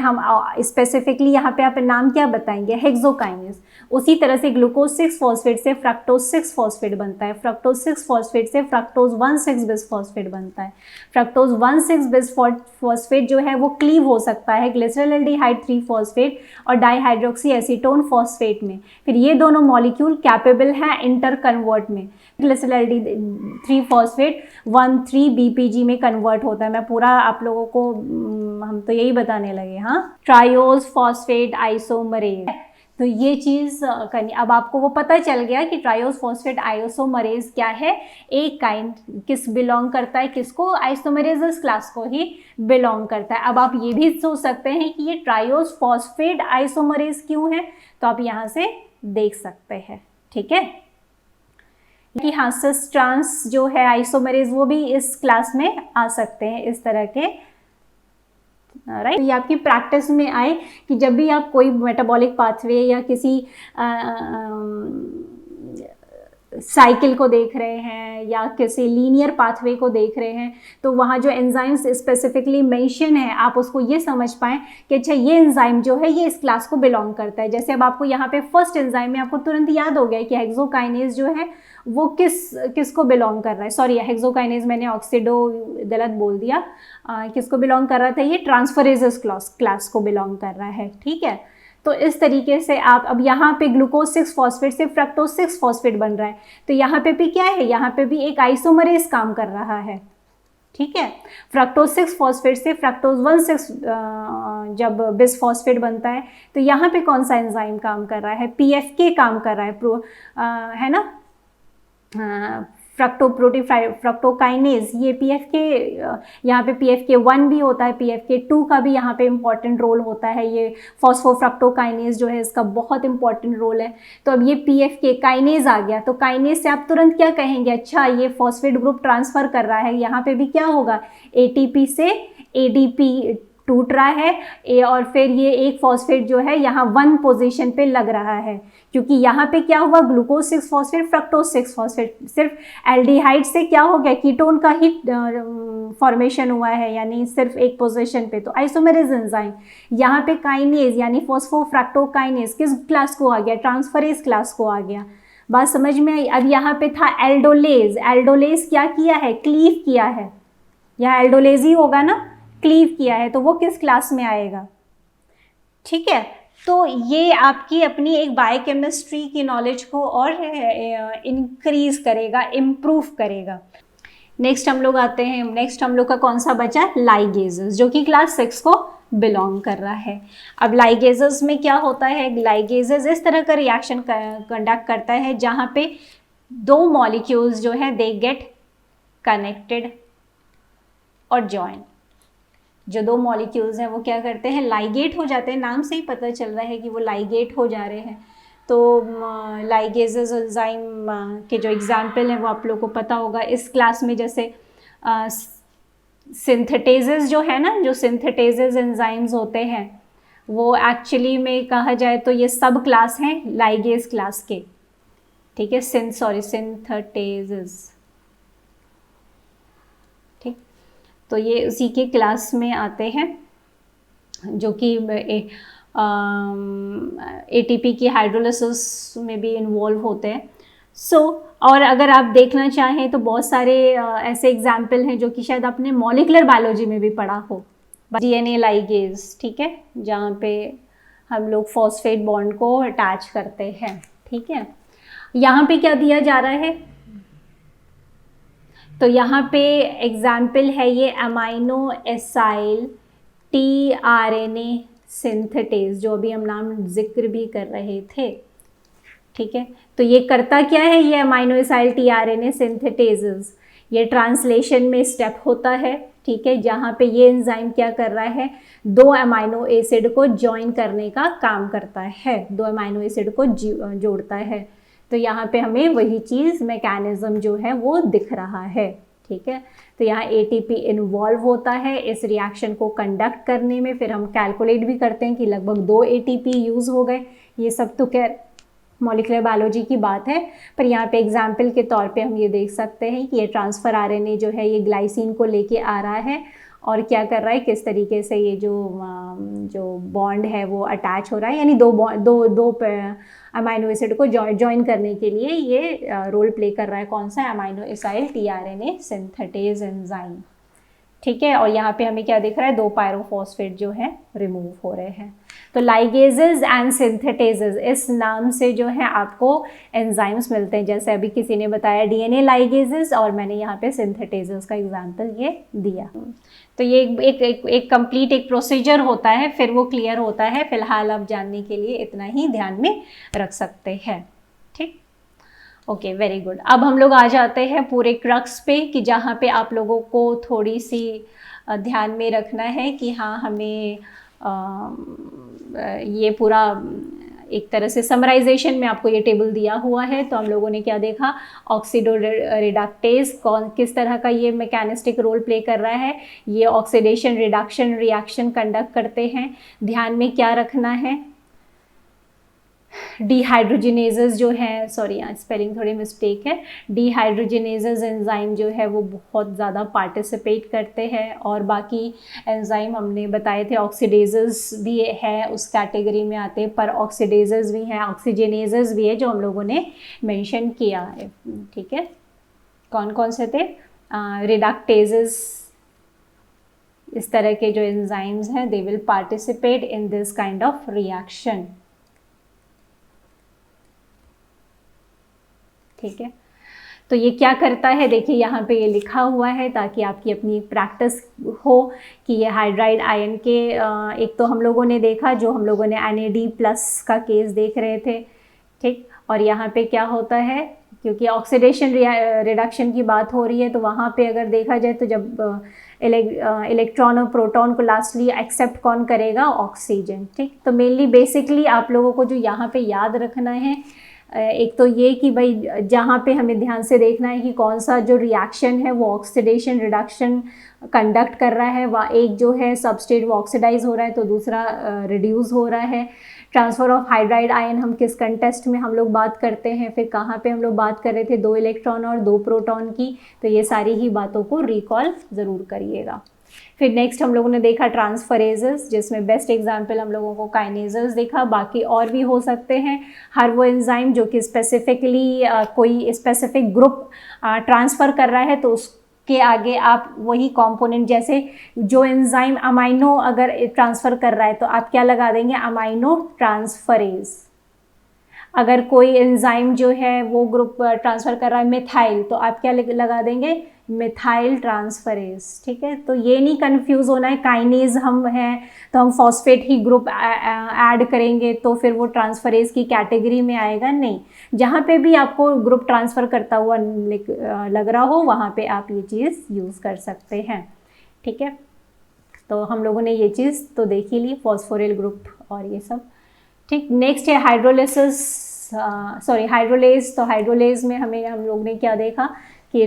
स्पेसिफिकली यहाँ पे आप नाम क्या बताएंगे, हेक्सोकाइनेज। उसी तरह से ग्लूकोज 6 फॉस्फेट से फ्रक्टोज 6 फॉस्फेट बनता है, फ्रक्टोज 6 फॉस्फेट से फ्रक्टोज 1,6 बिस फॉस्फेट बनता है। फ्रक्टोज 1,6 बिस फॉस्फेट जो है वो क्लीव हो सकता है ग्लिसरल एल्डिहाइड 3 फॉस्फेट और डाईहाइड्रोक्सी एसीटोन फॉस्फेट में। फिर ये दोनों मॉलिक्यूल कैपेबल हैं इंटर कन्वर्ट में। ग्लिसरल एल्डिहाइड 3 फॉस्फेट 1,3 BPG में कन्वर्ट होता है। मैं पूरा आप लोगों को हम तो यही बताने लगे, हाँ। ट्रायोज फॉस्फेट आइसोमरेज, तो ये चीज़ करनी। अब आपको वो पता चल गया कि ट्रायोस फॉस्फेट आइसोमरेज क्या है, एक काइंड किस बिलोंग करता है, किसको, आइसोमरेजेस क्लास को ही बिलोंग करता है। अब आप ये भी सोच सकते हैं कि ये ट्रायोस फॉस्फेट आइसोमरेज क्यों है, तो आप यहाँ से देख सकते हैं, ठीक है, कि हाँ सिस ट्रांस जो है आइसोमरेज वो भी इस क्लास में आ सकते हैं, इस तरह के, राइट। ये आपकी प्रैक्टिस में आए कि जब भी आप कोई मेटाबॉलिक पाथवे या किसी साइकिल को देख रहे हैं या किसी लीनियर पाथवे को देख रहे हैं, तो वहाँ जो एंजाइम्स स्पेसिफिकली मेंशन है आप उसको ये समझ पाएँ कि अच्छा ये एंजाइम जो है ये इस क्लास को बिलोंग करता है। जैसे अब आपको यहाँ पे फर्स्ट एंजाइम में आपको तुरंत याद हो गया कि हेक्सोकाइनेज जो है वो किसको बिलोंग कर रहा है, सॉरी हेक्सोकाइनेज मैंने ऑक्सीडो गलत बोल दिया, किसको बिलोंग कर रहा था, ये ट्रांसफरेजेस क्लास को बिलोंग कर रहा है, ठीक है। तो इस तरीके से आप अब यहाँ पे ग्लूकोज 6 फॉस्फेट से फ्रक्टोज 6 फॉस्फेट बन रहा है, तो यहाँ पे भी क्या है, यहाँ पे भी एक आइसोमरेज काम कर रहा है, ठीक है। फ्रक्टोज 6 फॉस्फेट से फ्रक्टोज 1,6 जब बिस फॉस्फेट बनता है, तो यहाँ पे कौन सा एंजाइम काम कर रहा है, PFK काम कर रहा है, है ना, फ्रक्टोकाइनेज, ये PFK, यहाँ पे PFK1 भी होता है, PFK2 का भी यहाँ पे इम्पॉर्टेंट रोल होता है, ये फॉस्फोफ्रक्टोकाइनेज जो है इसका बहुत इंपॉर्टेंट रोल है। तो अब ये PFK काइनेज आ गया, तो काइनेज से आप तुरंत क्या कहेंगे, अच्छा ये फॉस्फेट ग्रुप ट्रांसफर कर रहा है, यहाँ पे भी क्या होगा, ATP से ADP टूट रहा है, और फिर ये एक फॉस्फेट जो है यहाँ 1 पोजीशन पे लग रहा है, क्योंकि यहाँ पे क्या हुआ, ग्लूकोज 6 फॉस्फेट फ्रक्टोज 6 फॉस्फेट, सिर्फ एल्डिहाइड से क्या हो गया, कीटोन का ही फॉर्मेशन हुआ है, यानी सिर्फ एक पोजीशन पे। तो आइसोमेरेज एंजाइम यहाँ पे काइनेज यानी फॉस्फोफ्रक्टोकाइनेज किस क्लास को आ गया, ट्रांसफरेज क्लास को आ गया। बात समझ में आई। अब यहाँ पे था एल्डोलेज, एल्डोलेज क्या किया है, क्लीव किया है, यहाँ एल्डोलेज ही होगा ना, क्लीव किया है, तो वो किस क्लास में आएगा, ठीक है। तो ये आपकी अपनी एक बायोकेमिस्ट्री की नॉलेज को और इंक्रीज करेगा, इम्प्रूव करेगा। नेक्स्ट हम लोग आते हैं, नेक्स्ट हम लोग का कौन सा बचा, लाइगेजेस, जो कि क्लास 6 को बिलोंग कर रहा है। अब लाइगेजेस में क्या होता है, लाइगेजेस इस तरह का रिएक्शन कंडक्ट करता है जहाँ पे दो मॉलिक्यूल्स जो है दे गेट कनेक्टेड और जॉइन। जो दो मॉलिक्यूल्स हैं वो क्या करते हैं, लाइगेट हो जाते हैं, नाम से ही पता चल रहा है कि वो लाइगेट हो जा रहे हैं। तो लाइगेजेस एंजाइम के जो एग्जाम्पल हैं वो आप लोग को पता होगा इस क्लास में, जैसे सिंथेटेजेस जो है ना, जो सिंथेटेजेस एंजाइम्स होते हैं वो एक्चुअली में कहा जाए तो ये सब क्लास हैं लाइगेज क्लास के, ठीक है, सिंथेटेजेस, ठीक। तो ये उसी के क्लास में आते हैं जो कि ATP की हाइड्रोलिसिस में भी इन्वॉल्व होते हैं। और अगर आप देखना चाहें तो बहुत सारे ऐसे एग्जाम्पल हैं जो कि शायद आपने मॉलिकुलर बायोलॉजी में भी पढ़ा हो, DNA लाइगेज, ठीक है, जहाँ पे हम लोग फॉस्फेट बॉन्ड को अटैच करते हैं, ठीक है। यहाँ पे क्या दिया जा रहा है, तो यहाँ पे एग्जाम्पल है ये अमाइनो एसाइल tRNA सिंथेटेज, जो अभी हम नाम जिक्र भी कर रहे थे, ठीक है। तो ये करता क्या है, ये अमाइनो एसाइल tRNA सिंथेटेजेस, ये ट्रांसलेशन में स्टेप होता है, ठीक है, जहाँ पे ये एंजाइम क्या कर रहा है, दो अमाइनो एसिड को ज्वाइन करने का काम करता है, दो अमाइनो एसिड को जोड़ता है। तो यहाँ पे हमें वही चीज़ मैकेनिज्म जो है वो दिख रहा है, ठीक है। तो यहाँ ATP इन्वॉल्व होता है इस रिएक्शन को कंडक्ट करने में, फिर हम कैलकुलेट भी करते हैं कि लगभग 2 ATP यूज़ हो गए। ये सब तो खैर मॉलिकुलर बायोलॉजी की बात है, पर यहाँ पे एग्जाम्पल के तौर पे हम ये देख सकते हैं कि ये ट्रांसफ़र RNA जो है ये ग्लाइसिन को लेके आ रहा है और क्या कर रहा है, किस तरीके से ये जो बॉन्ड है वो अटैच हो रहा है, यानी दो अमाइनो एसिड को ज्वाइन करने के लिए ये रोल प्ले कर रहा है, कौन सा, amino acyl tRNA synthetase enzyme, ठीक है। और यहाँ पे हमें क्या दिख रहा है, 2 पायरोफॉस्फेट जो है रिमूव हो रहे हैं। तो लाइगेजेस एंड सिंथेटेजेस, इस नाम से जो है आपको एंजाइम्स मिलते हैं। जैसे अभी किसी ने बताया डीएनए लाइगेजेस, और मैंने यहाँ पे सिंथेटेजेस का एग्जांपल ये दिया। तो ये एक कंप्लीट एक प्रोसीजर होता है, फिर वो क्लियर होता है। फिलहाल आप जानने के लिए इतना ही ध्यान में रख सकते हैं। ठीक, ओके, वेरी गुड। अब हम लोग आ जाते हैं पूरे क्रक्स पे, कि जहाँ पे आप लोगों को थोड़ी सी ध्यान में रखना है कि हाँ, हमें ये पूरा एक तरह से समराइजेशन में आपको ये टेबल दिया हुआ है। तो हम लोगों ने क्या देखा, ऑक्सीडो रिडक्टेज कौन किस तरह का ये मैकेनिस्टिक रोल प्ले कर रहा है। ये ऑक्सीडेशन रिडक्शन रिएक्शन कंडक्ट करते हैं। ध्यान में क्या रखना है, डिहाइड्रोजिनेजेस जो है, सॉरी यहाँ स्पेलिंग थोड़ी मिस्टेक है, डिहाइड्रोजिनेजेस एंजाइम जो है वो बहुत ज़्यादा पार्टिसिपेट करते हैं। और बाकी एंजाइम हमने बताए थे, ऑक्सीडेजेस भी है उस कैटेगरी में आते हैं, पर ऑक्सीडेजेस भी हैं, ऑक्सीजनेजेस भी है, जो हम लोगों ने मेंशन किया है। ठीक है, कौन कौन से थे, रिडक्टेजेस, इस तरह के जो एंजाइम्स हैं, they will participate in this kind of reaction. ठीक है, तो ये क्या करता है, देखिए यहाँ पे ये लिखा हुआ है, ताकि आपकी अपनी प्रैक्टिस हो कि ये हाइड्राइड आयन के एक तो हम लोगों ने देखा, जो हम लोगों ने NAD+ का केस देख रहे थे। ठीक, और यहाँ पे क्या होता है, क्योंकि ऑक्सीडेशन रिडक्शन की बात हो रही है, तो वहाँ पे अगर देखा जाए तो जब इलेक्ट्रॉन और प्रोटॉन को लास्टली एक्सेप्ट कौन करेगा, ऑक्सीजन। ठीक, तो मेनली बेसिकली आप लोगों को जो यहाँ पे याद रखना है, एक तो ये कि भाई जहाँ पे हमें ध्यान से देखना है कि कौन सा जो रिएक्शन है वो ऑक्सीडेशन रिडक्शन कंडक्ट कर रहा है, वह एक जो है सबस्ट्रेट वो ऑक्सीडाइज हो रहा है, तो दूसरा रिड्यूस हो रहा है। ट्रांसफ़र ऑफ हाइड्राइड आयन हम किस कंटेस्ट में हम लोग बात करते हैं, फिर कहाँ पे हम लोग बात कर रहे थे, 2 इलेक्ट्रॉन और 2 प्रोटॉन की। तो ये सारी ही बातों को रिकॉल ज़रूर करिएगा। फिर नेक्स्ट हम लोगों ने देखा ट्रांसफरेजेस, जिसमें बेस्ट एग्जांपल हम लोगों को काइनेजेस देखा, बाकी और भी हो सकते हैं। हर वो एंजाइम जो कि स्पेसिफिकली कोई स्पेसिफिक ग्रुप ट्रांसफ़र कर रहा है, तो उसके आगे आप वही कंपोनेंट, जैसे जो एंजाइम अमाइनो अगर ट्रांसफ़र कर रहा है तो आप क्या लगा देंगे, अमाइनो ट्रांसफरेज। अगर कोई एंजाइम जो है वो ग्रुप ट्रांसफ़र कर रहा है मिथाइल, तो आप क्या लगा देंगे, मिथाइल ट्रांसफरेज। ठीक है, तो ये नहीं कंफ्यूज होना है, काइनेज हम हैं तो हम फॉस्फेट ही ग्रुप ऐड करेंगे तो फिर वो ट्रांसफरेज की कैटेगरी में आएगा, नहीं। जहाँ पे भी आपको ग्रुप ट्रांसफ़र करता हुआ लग रहा हो, वहाँ पे आप ये चीज़ यूज़ कर सकते हैं। ठीक है, तो हम लोगों ने ये चीज़ तो देख ही ली, फॉस्फोरिल ग्रुप और ये सब। ठीक, नेक्स्ट है हाइड्रोलिसिस, हाइड्रोलेज। तो हाइड्रोलेज में हम लोग ने क्या देखा कि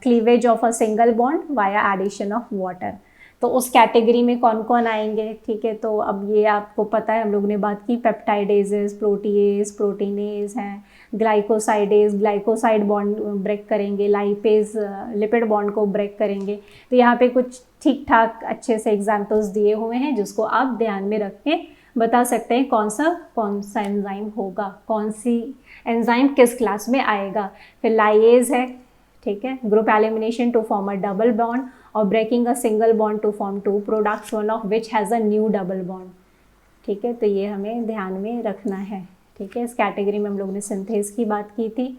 cleavage of a single bond via addition of water. तो उस कैटेगरी में कौन कौन आएंगे, ठीक है, तो अब ये आपको पता है, हम लोग ने बात की पेप्टाइडेजेस, प्रोटीएज, प्रोटीनेज हैं, ग्लाइकोसाइडेज, ग्लाइकोसाइड बॉन्ड ब्रेक करेंगे, लाइपेज लिपिड बॉन्ड को ब्रेक करेंगे। तो यहाँ पे कुछ ठीक ठाक अच्छे से एग्जाम्पल्स दिए हुए हैं, जिसको आप ध्यान में रख के बता सकते हैं कौन सा एंजाइम होगा, कौन सी एंजाइम किस क्लास में आएगा। फिर लाइएज है, ठीक है, group elimination to form a double bond और breaking a single bond to form 2 products, one of which has a new double bond. ठीक है, तो ये हमें ध्यान में रखना है। ठीक है, इस कैटेगरी में हम लोग ने सिंथेस की बात की थी।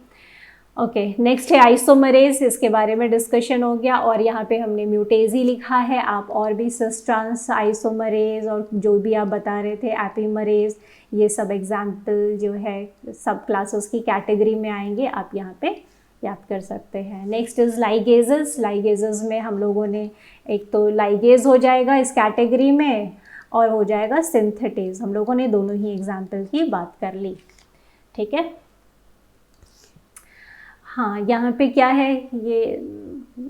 ओके, नेक्स्ट है आइसोमरेज, इसके बारे में डिस्कशन हो गया, और यहाँ पे हमने म्यूटेज ही लिखा है। आप और भी सिस ट्रांस आइसोमरेज और जो भी आप बता रहे थे एपीमरेज, ये सब एग्जाम्पल जो है सब क्लासेस की कैटेगरी में आएंगे, आप यहाँ पे याद कर सकते हैं। Next is ligases. लाइगेजेस में हम लोगों ने एक तो लाइगेज हो जाएगा इस कैटेगरी में, और हो जाएगा सिंथेटेज। हम लोगों ने दोनों ही एग्जाम्पल की बात कर ली। ठीक है, हाँ, यहाँ पे क्या है, ये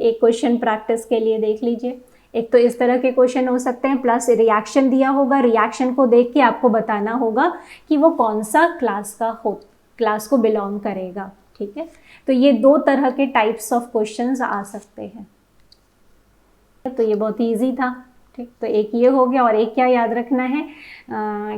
एक क्वेश्चन प्रैक्टिस के लिए देख लीजिए। एक तो इस तरह के क्वेश्चन हो सकते हैं, प्लस रिएक्शन दिया होगा, रिएक्शन को देख के आपको बताना होगा कि वो कौन सा क्लास को बिलोंग करेगा। ठीक है, तो ये 2 तरह के टाइप्स ऑफ क्वेश्चंस आ सकते हैं। तो ये बहुत इजी था। ठीक, तो एक ये हो गया, और एक क्या याद रखना है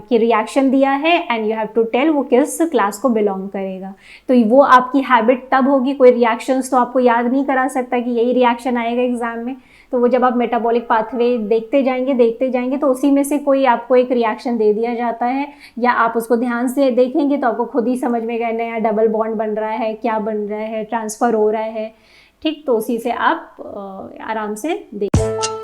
कि रिएक्शन दिया है and you have to tell वो किस क्लास को बिलोंग करेगा। तो वो आपकी हैबिट तब होगी, कोई रिएक्शंस तो आपको याद नहीं करा सकता कि यही रिएक्शन आएगा एग्जाम में, तो वो जब आप मेटाबॉलिक पाथवे देखते जाएंगे तो उसी में से कोई आपको एक रिएक्शन दे दिया जाता है, या आप उसको ध्यान से देखेंगे तो आपको खुद ही समझ में गया नया डबल बॉन्ड बन रहा है, क्या बन रहा है, ट्रांसफ़र हो रहा है। ठीक, तो उसी से आप आराम से देख